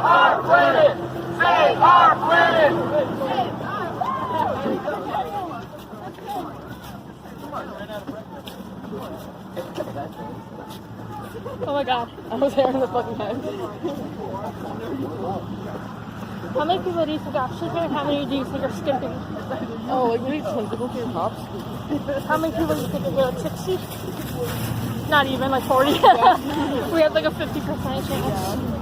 our planet! Save our planet! Oh my god, I was there in the fucking head. How many people do you think are sleeping and how many do you think are skipping? Oh, like maybe 20 people for your cops? How many people do you think are here? Like 60? Not even, like 40. We had like a 50% chance.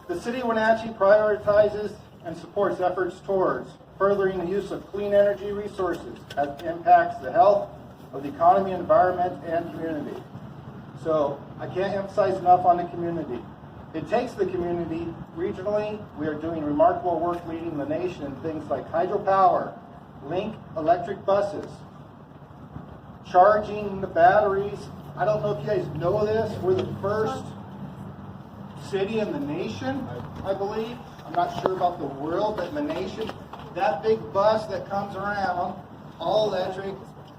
The City of Wenatchee prioritizes and supports efforts towards furthering the use of clean energy resources as it impacts the health of the economy, environment, and community. So I can't emphasize enough on the community. It takes the community. Regionally, we are doing remarkable work leading the nation in things like hydropower, Link electric buses, charging the batteries. I don't know if you guys know this. We're the first city in the nation, I believe. I'm not sure about the world, but in the nation, that big bus that comes around, all electric,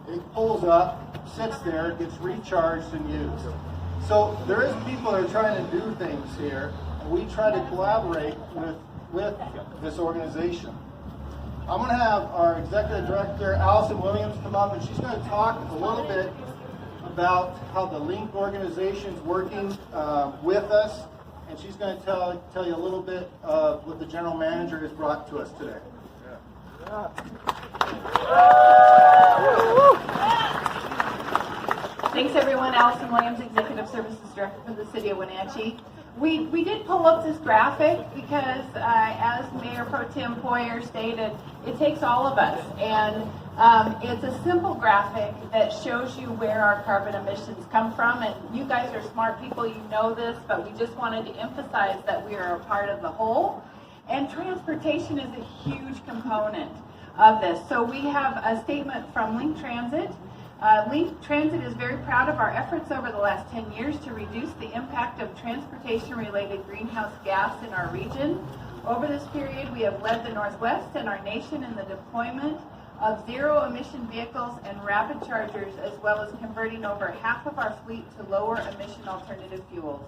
it pulls up, sits there, gets recharged and used. So there is people that are trying to do things here, and we try to collaborate with this organization. I'm going to have our Executive Director, Allison Williams, come up, and she's going to talk a little bit about how the Link organization is working with us, and she's going to tell you a little bit of what the General Manager has brought to us today. Thanks everyone. Allison Williams, Executive Services Director for the City of Wenatchee. We did pull up this graphic because, as Mayor Pro Tem Poyer stated, it takes all of us. And it's a simple graphic that shows you where our carbon emissions come from. And you guys are smart people, you know this, but we just wanted to emphasize that we are a part of the whole. And transportation is a huge component of this. So we have a statement from Link Transit. Link Transit is very proud of our efforts over the last 10 years to reduce the impact of transportation-related greenhouse gas in our region. Over this period, we have led the Northwest and our nation in the deployment of zero-emission vehicles and rapid chargers, as well as converting over half of our fleet to lower-emission alternative fuels.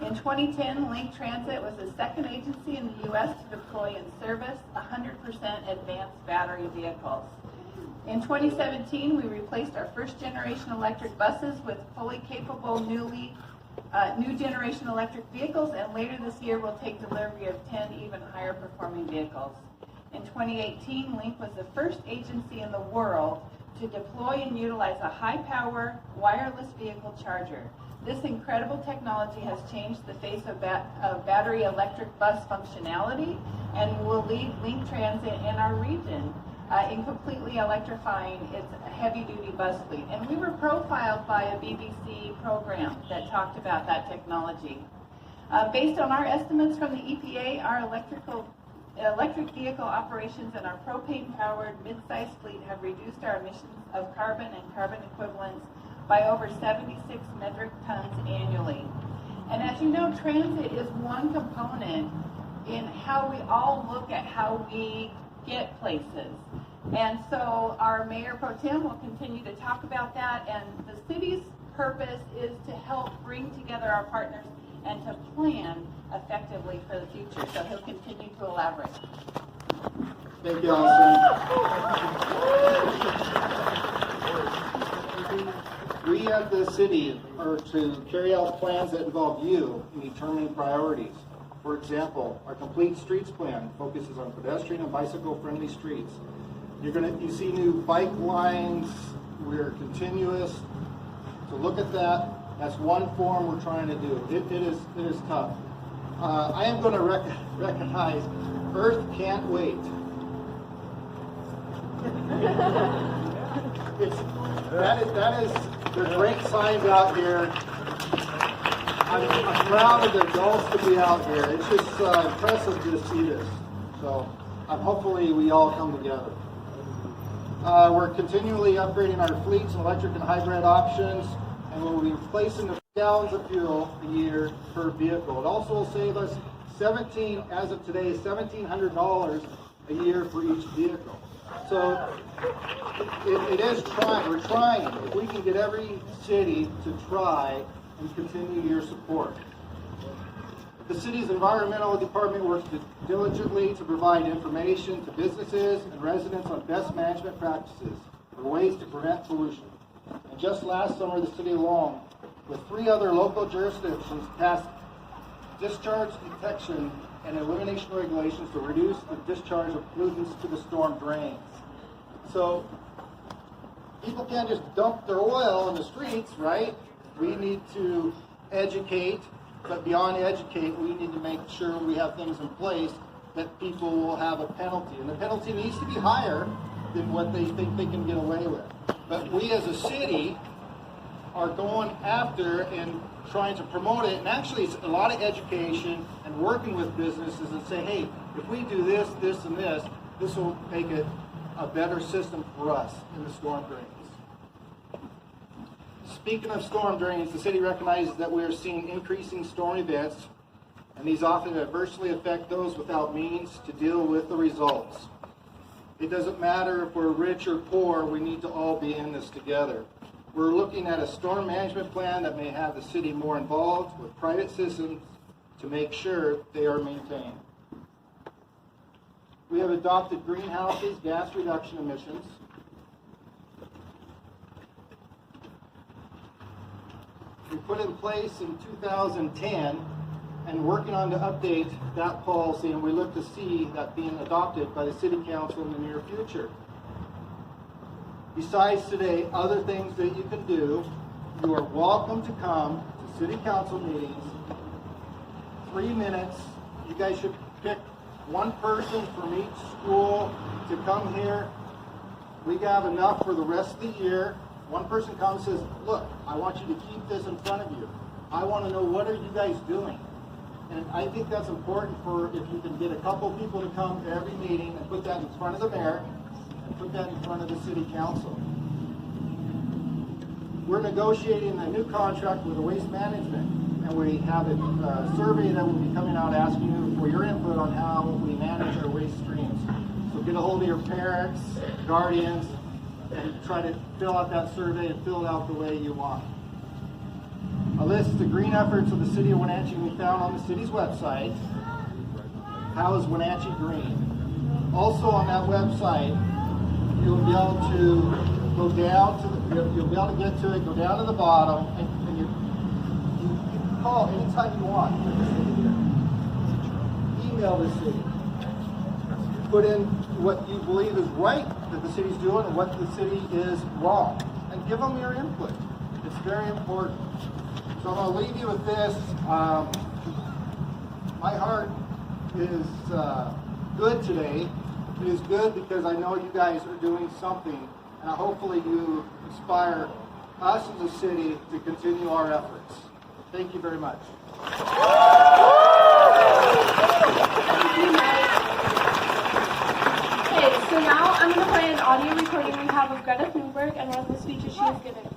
In 2010, Link Transit was the second agency in the U.S. to deploy and service 100% advanced battery vehicles. In 2017, we replaced our first-generation electric buses with fully capable new generation electric vehicles, and later this year we'll take delivery of 10 even higher performing vehicles. In 2018, Link was the first agency in the world to deploy and utilize a high-power wireless vehicle charger. This incredible technology has changed the face of battery electric bus functionality and will lead Link Transit in our region in completely electrifying its heavy-duty bus fleet. And we were profiled by a BBC program that talked about that technology. Based on our estimates from the EPA, our electric vehicle operations and our propane-powered mid-sized fleet have reduced our emissions of carbon and carbon equivalents by over 76 metric tons annually. And as you know, transit is one component in how we all look at how we get places. And so our Mayor Pro Tem will continue to talk about that, and the city's purpose is to help bring together our partners and to plan effectively for the future. So he'll continue to elaborate. Thank you, Allison. We at the city are to carry out plans that involve you in determining priorities. For example, our Complete Streets Plan focuses on pedestrian and bicycle-friendly streets. You see new bike lines. We're continuous to look at that. That's one form we're trying to do. It is tough. I am going to recognize Earth Can't Wait. That is, there's great signs out here. I'm proud of the adults to be out here. It's just impressive to see this. So hopefully we all come together. We're continually upgrading our fleets and electric and hybrid options, and we'll be replacing the gallons of fuel a year per vehicle. It also will save us as of today, $1,700 a year for each vehicle. So it is trying. We're trying. If we can get every city to try and continue your support. The city's environmental department works diligently to provide information to businesses and residents on best management practices and ways to prevent pollution. And just last summer, the city alone, with 3 other local jurisdictions, passed discharge detection and elimination regulations to reduce the discharge of pollutants to the storm drains. So people can't just dump their oil in the streets, right? We need to educate, but beyond educate, we need to make sure we have things in place that people will have a penalty. And the penalty needs to be higher than what they think they can get away with. But we as a city are going after and trying to promote it. And actually, it's a lot of education and working with businesses and say, hey, if we do this, this, and this, this will make it a better system for us in the storm drains. Speaking of storm drains, the city recognizes that we are seeing increasing storm events, and these often adversely affect those without means to deal with the results. It doesn't matter if we're rich or poor, we need to all be in this together. We're looking at a storm management plan that may have the city more involved with private citizens to make sure they are maintained. We have adopted greenhouses, gas reduction emissions. We put in place in 2010 and working on to update that policy, and we look to see that being adopted by the City Council in the near future. Besides today, other things that you can do, you are welcome to come to City Council meetings. 3 minutes. You guys should pick one person from each school to come here. We have enough for the rest of the year. One person comes and says, look, I want you to keep this in front of you. I want to know, what are you guys doing? And I think that's important for if you can get a couple people to come to every meeting and put that in front of the mayor and put that in front of the city council. We're negotiating a new contract with the waste management, and we have a survey that will be coming out asking you for your input on how we manage our waste streams. So get a hold of your parents, guardians, and try to fill out that survey and fill it out the way you want. A list of the green efforts of the city of Wenatchee we found on the city's website. How is Wenatchee green? Also on that website, you'll be able to go down to you'll be able to get to it, go down to the bottom, and you can call anytime you want. Email the city. Put in what you believe is right that the city's doing and what the city is wrong. And give them your input. It's very important. So I'm going to leave you with this. My heart is good today. It is good because I know you guys are doing something, and hopefully you inspire us as a city to continue our efforts. Thank you very much. Okay, so now I'm going to play an audio recording we have of Greta Thunberg and one of the speeches she has given.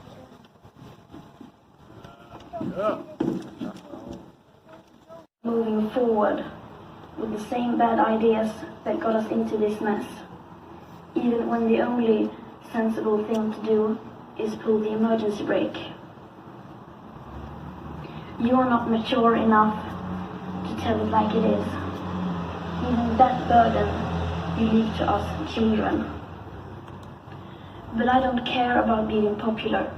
Moving forward with the same bad ideas that got us into this mess, even when the only sensible thing to do is pull the emergency brake. You're not mature enough to tell it like it is. Even that burden you leave to us children. But I don't care about being popular.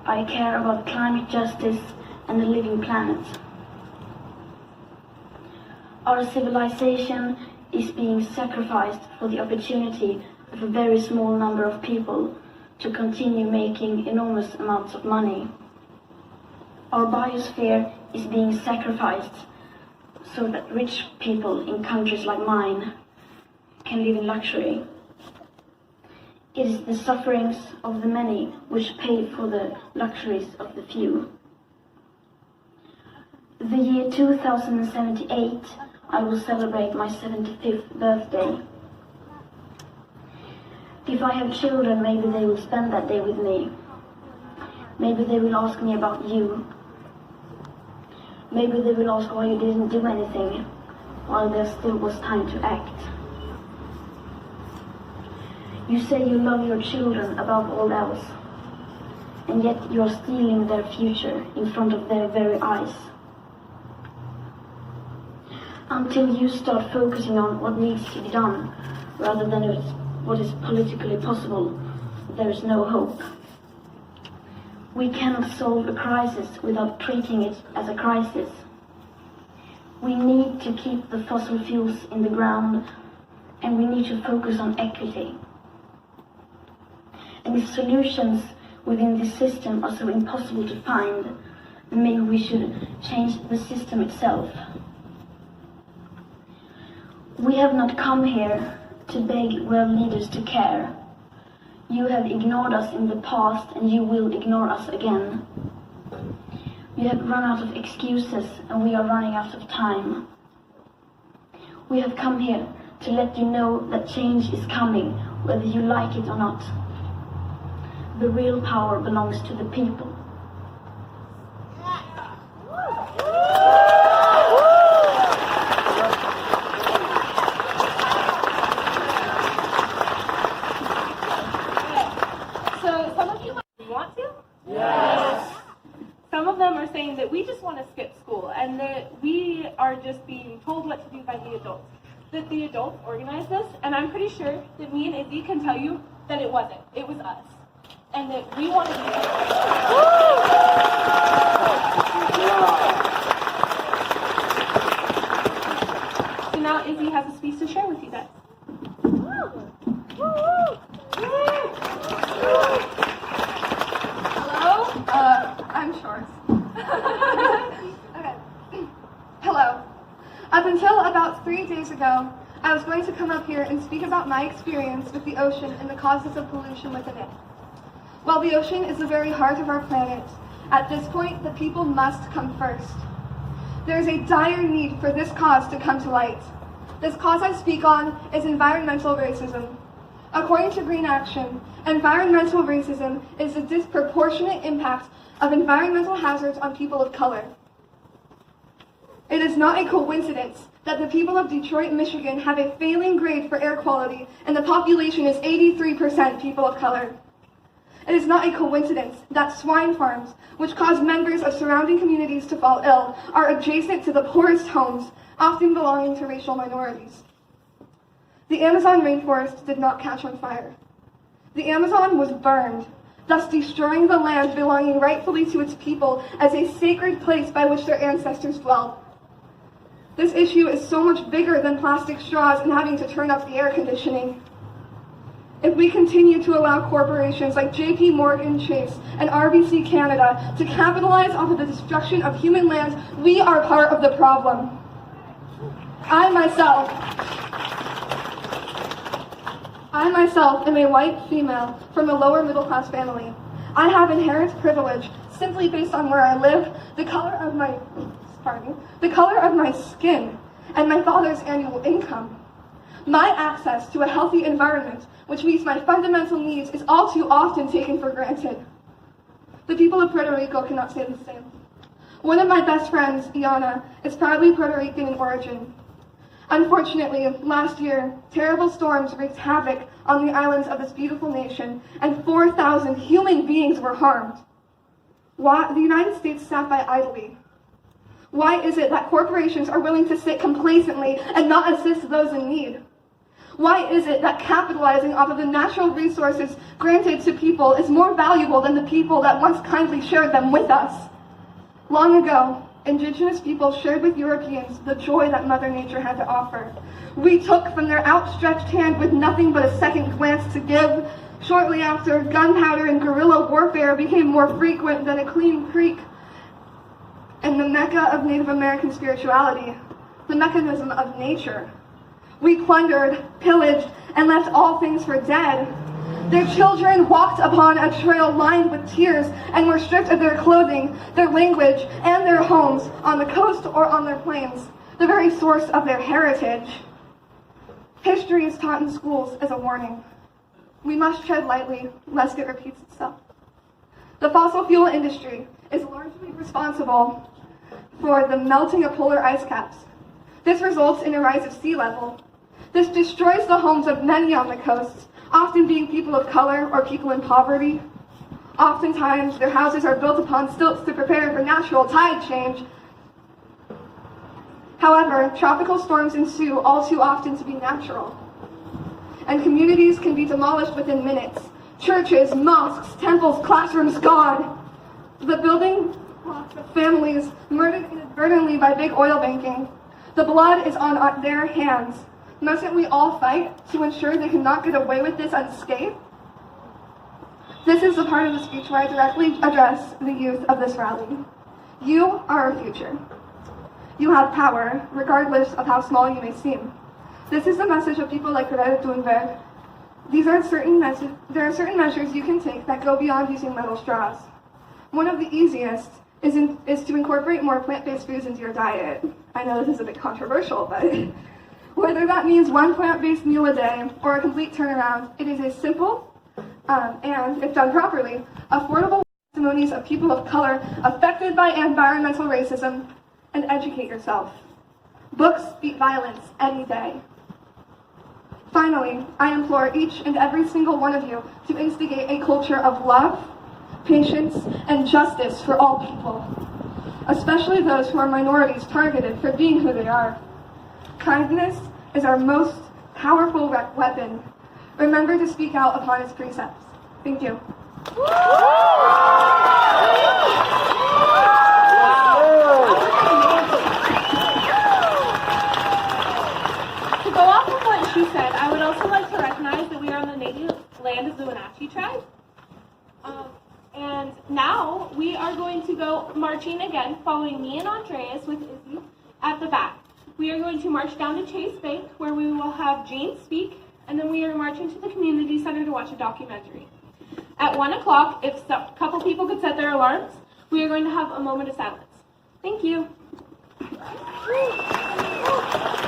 I care about climate justice and a living planet. Our civilization is being sacrificed for the opportunity of a very small number of people to continue making enormous amounts of money. Our biosphere is being sacrificed so that rich people in countries like mine can live in luxury. It is the sufferings of the many which pay for the luxuries of the few. The year 2078, I will celebrate my 75th birthday. If I have children, maybe they will spend that day with me. Maybe they will ask me about you. Maybe they will ask why you didn't do anything while there still was time to act. You say you love your children above all else, and yet you are stealing their future in front of their very eyes. Until you start focusing on what needs to be done, rather than what is politically possible, there is no hope. We cannot solve a crisis without treating it as a crisis. We need to keep the fossil fuels in the ground, and we need to focus on equity. And if solutions within this system are so impossible to find, then maybe we should change the system itself. We have not come here to beg world leaders to care. You have ignored us in the past, and you will ignore us again. You have run out of excuses, and we are running out of time. We have come here to let you know that change is coming, whether you like it or not. The real power belongs to the people. Some of them are saying that we just want to skip school and that we are just being told what to do by the adults. That the adults organized this, and I'm pretty sure that me and Izzy can tell you that it wasn't. It was us. And that we want to be So now Izzy has a speech to share with you guys. I'm short. Okay. Hello. Up until about 3 days ago, I was going to come up here and speak about my experience with the ocean and the causes of pollution within it. While the ocean is the very heart of our planet, at this point, the people must come first. There is a dire need for this cause to come to light. This cause I speak on is environmental racism. According to Green Action, environmental racism is the disproportionate impact of environmental hazards on people of color. It is not a coincidence that the people of Detroit, Michigan have a failing grade for air quality and the population is 83% people of color. It is not a coincidence that swine farms, which cause members of surrounding communities to fall ill, are adjacent to the poorest homes, often belonging to racial minorities. The Amazon rainforest did not catch on fire. The Amazon was burned, thus destroying the land belonging rightfully to its people as a sacred place by which their ancestors dwelled. This issue is so much bigger than plastic straws and having to turn up the air conditioning. If we continue to allow corporations like JP Morgan Chase and RBC Canada to capitalize off of the destruction of human lands, we are part of the problem. I myself am a white female from a lower middle class family. I have inherent privilege simply based on where I live, the color of my skin, and my father's annual income. My access to a healthy environment, which meets my fundamental needs, is all too often taken for granted. The people of Puerto Rico cannot say the same. One of my best friends, Iana, is proudly Puerto Rican in origin. Unfortunately, last year, terrible storms wreaked havoc on the islands of this beautiful nation, and 4,000 human beings were harmed. Why the United States sat by idly? Why is it that corporations are willing to sit complacently and not assist those in need? Why is it that capitalizing off of the natural resources granted to people is more valuable than the people that once kindly shared them with us? Long ago, Indigenous people shared with Europeans the joy that Mother Nature had to offer. We took from their outstretched hand with nothing but a second glance to give. Shortly after, gunpowder and guerrilla warfare became more frequent than a clean creek and the Mecca of Native American spirituality. the mechanism of nature. We plundered, pillaged, and left all things for dead. Their children walked upon a trail lined with tears and were stripped of their clothing, their language, and their homes on the coast or on their plains, the very source of their heritage. History is taught in schools as a warning. We must tread lightly, lest it repeats itself. The fossil fuel industry is largely responsible for the melting of polar ice caps. This results in a rise of sea level. This destroys the homes of many on the coasts, often being people of color or people in poverty. Oftentimes, their houses are built upon stilts to prepare for natural tide change. However, tropical storms ensue all too often to be natural, and communities can be demolished within minutes. Churches, mosques, temples, classrooms gone. The building blocks of families murdered inadvertently by big oil banking. The blood is on their hands. Mustn't we all fight to ensure they cannot get away with this unscathed? This is the part of the speech where I directly address the youth of this rally. You are our future. You have power, regardless of how small you may seem. This is the message of people like Greta Thunberg. There are certain measures you can take that go beyond using metal straws. One of the easiest is to incorporate more plant-based foods into your diet. I know this is a bit controversial, but whether that means one plant-based meal a day or a complete turnaround, it is a simple and, if done properly, affordable testimonies of people of color affected by environmental racism, and educate yourself. Books beat violence any day. Finally, I implore each and every single one of you to instigate a culture of love, patience, and justice for all people, especially those who are minorities targeted for being who they are. Kindness is our most powerful weapon. Remember to speak out upon its precepts. Thank you. To go off of what she said, I would also like to recognize that we are on the native land of the Wenatchee tribe. And now we are going to go marching again, following me and Andreas with Izzy at the back. We are going to march down to Chase Bank, where we will have Jane speak, and then we are marching to the community center to watch a documentary. At 1 o'clock, if a couple people could set their alarms, we are going to have a moment of silence. Thank you.